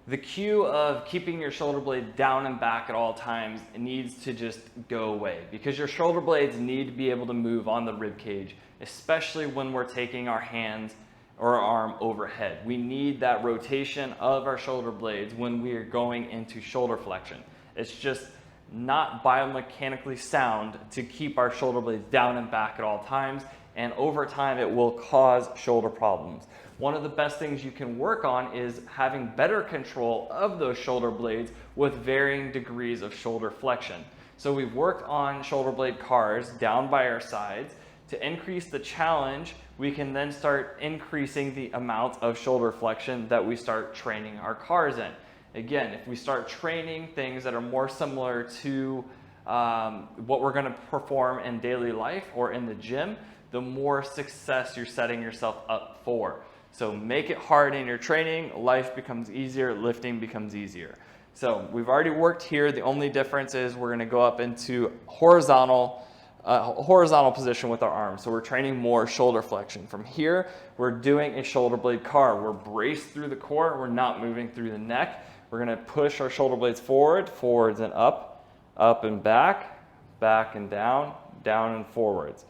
The cue of keeping your shoulder blade down and back at all times needs to just go away, because your shoulder blades need to be able to move on the rib cage, especially when we're taking our hands or our arm overhead. We need that rotation of our shoulder blades when we are going into shoulder flexion. It's just not biomechanically sound to keep our shoulder blades down and back at all times, and over time it will cause shoulder problems. One of the best things you can work on is having better control of those shoulder blades with varying degrees of shoulder flexion. So we've worked on shoulder blade cars down by our sides. To increase the challenge, we can then start increasing the amount of shoulder flexion that we start training our cars in. Again, if we start training things that are more similar to what we're going to perform in daily life or in the gym, the more success you're setting yourself up for. So make it hard in your training, life becomes easier, lifting becomes easier. So we've already worked here. The only difference is we're going to go up into horizontal position with our arms. So we're training more shoulder flexion. From here, we're doing a shoulder blade car. We're braced through the core. We're not moving through the neck. We're going to push our shoulder blades forward, forwards and up and back and down, down and forwards.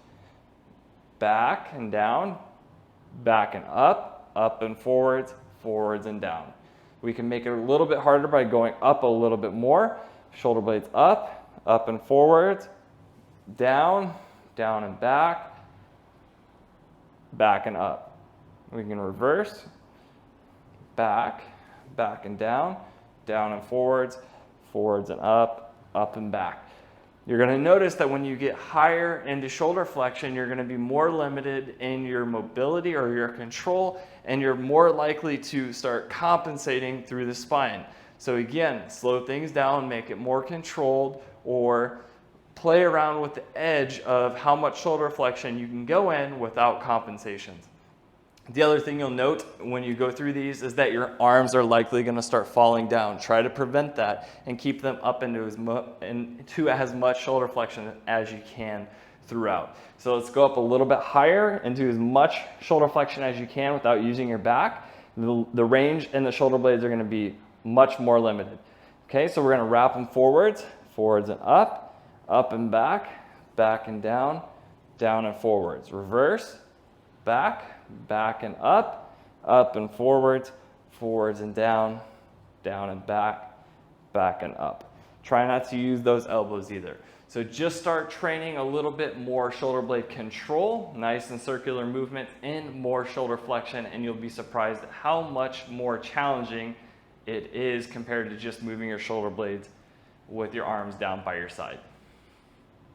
Back and down, back and up and forwards, forwards and down. We can make it a little bit harder by going up a little bit more. Shoulder blades up and forwards, down and back and up. We can reverse, back and down and forwards, forwards and up and back. You're going to notice that when you get higher into shoulder flexion, you're going to be more limited in your mobility or your control, and you're more likely to start compensating through the spine. So again, slow things down, make it more controlled, or play around with the edge of how much shoulder flexion you can go in without compensations. The other thing you'll note when you go through these is that your arms are likely going to start falling down. Try to prevent that and keep them up into as much shoulder flexion as you can throughout. So let's go up a little bit higher into as much shoulder flexion as you can without using your back. The range in the shoulder blades are going to be much more limited. Okay, so we're going to wrap them forwards and up and back and down and forwards. Reverse, back and up and forwards, forwards and down and back and up. Try not to use those elbows either. So just start training a little bit more shoulder blade control, nice and circular movement, and more shoulder flexion, and you'll be surprised at how much more challenging it is compared to just moving your shoulder blades with your arms down by your side.